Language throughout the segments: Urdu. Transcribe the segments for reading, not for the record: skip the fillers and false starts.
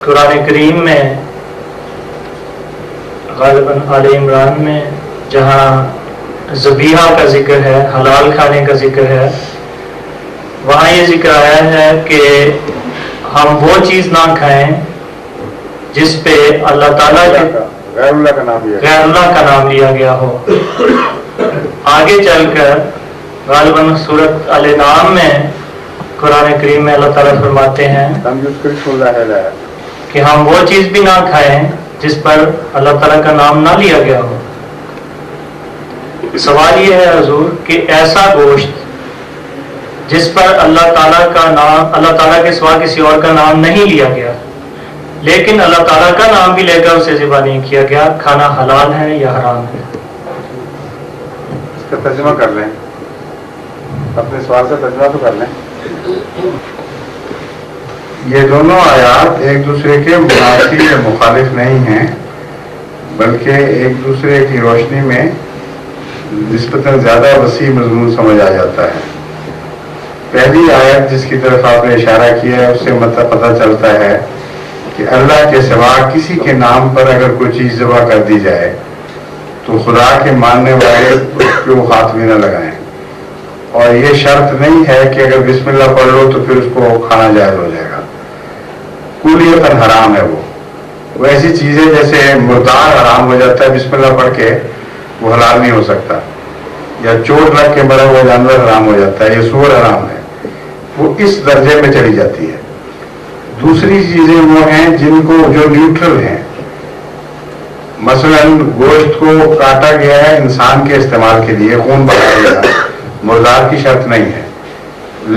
قرآن کریم میں غالباً آل عمران میں جہاں ذبیحہ کا ذکر ہے، حلال کھانے کا ذکر ہے، وہاں یہ ذکر آیا ہے کہ ہم وہ چیز نہ کھائیں جس پہ اللہ تعالیٰ غیر اللہ کا نام لیا گیا ہو۔ آگے چل کر غالباً سورۃ الانعام میں قرآن کریم میں اللہ تعالیٰ فرماتے ہیں کہ ہم وہ چیز بھی نہ کھائیں جس پر اللہ تعالیٰ کا نام نہ لیا گیا ہو۔ سوال یہ ہے حضور کہ ایسا گوشت جس پر اللہ تعالیٰ کے سوا کسی اور کا نام نہیں لیا گیا، لیکن اللہ تعالیٰ کا نام بھی لے کر اسے ذبح نہیں کیا گیا، کھانا حلال ہے یا حرام ہے؟ اس کا ترجمہ کر لیں، اپنے سوال کا ترجمہ تو کر لیں۔ یہ دونوں آیات ایک دوسرے کے منافی یا مخالف نہیں ہیں، بلکہ ایک دوسرے کی روشنی میں نسبتاً زیادہ وسیع مضمون سمجھ آ جاتا ہے۔ پہلی آیت جس کی طرف آپ نے اشارہ کیا ہے، اس سے مطلب پتہ چلتا ہے کہ اللہ کے سوا کسی کے نام پر اگر کوئی چیز ذبح کر دی جائے تو خدا کے ماننے والے اس کو ہاتھ بھی نہ لگائیں، اور یہ شرط نہیں ہے کہ اگر بسم اللہ پڑھ لو تو پھر اس کو کھانا جائز ہو جائے گا۔ کلیتاً حرام ہے وہ ایسی چیزیں جیسے مردار حرام ہو جاتا ہے بسم اللہ پڑھ کے، وہ حلال نہیں ہو سکتا، یا چوٹ لگ کے مرا ہوا جانور حرام ہو جاتا ہے، یہ سور حرام ہے، وہ اس درجے میں چلی جاتی ہے۔ دوسری چیزیں وہ ہیں جن کو جو نیوٹرل ہیں، مثلا گوشت کو کاٹا گیا ہے انسان کے استعمال کے لیے، خون بہایا گیا، مردار کی شرط نہیں ہے،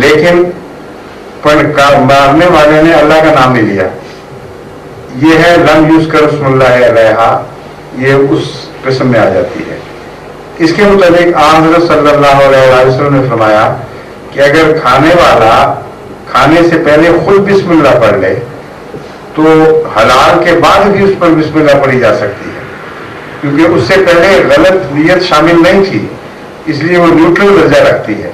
لیکن مارنے والے نے اللہ کا نام نہیں لیا، یہ ہے لم یذکر اسم اللہ علیہا، یہ اس قسم میں آ جاتی ہے۔ اس کے مطابق حضرت صلی اللہ علیہ وسلم نے فرمایا کہ اگر کھانے والا کھانے سے پہلے خود بسم اللہ پڑھ لے تو حلال کے بعد بھی اس پر بسم اللہ پڑھی جا سکتی ہے، کیونکہ اس سے پہلے غلط نیت شامل نہیں تھی، اس لیے وہ نیوٹرل درجہ رکھتی ہے۔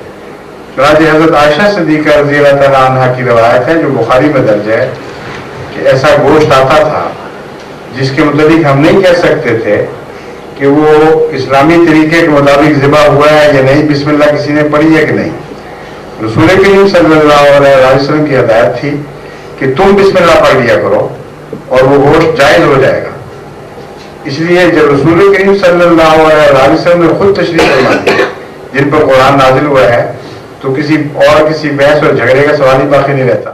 چنانچہ حضرت عائشہ صدیقہ رضی اللہ تعالیٰ عنہ کی روایت ہے جو بخاری میں درج ہے کہ ایسا گوشت آتا تھا جس کے متعلق ہم نہیں کہہ سکتے تھے کہ وہ اسلامی طریقے کے مطابق ذبح ہوا ہے یا نہیں، بسم اللہ کسی نے پڑھی ہے کہ نہیں۔ رسول کریم صلی اللہ علیہ وسلم کی ہدایت تھی کہ تم بسم اللہ پڑھ لیا کرو اور وہ گوشت جائز ہو جائے گا۔ اس لیے جب رسول کریم صلی اللہ علیہ وسلم نے خود تشریف فرما دی جن پر قرآن نازل ہوا ہے، تو کسی بحث اور جھگڑے کا سوال ہی باقی نہیں رہتا۔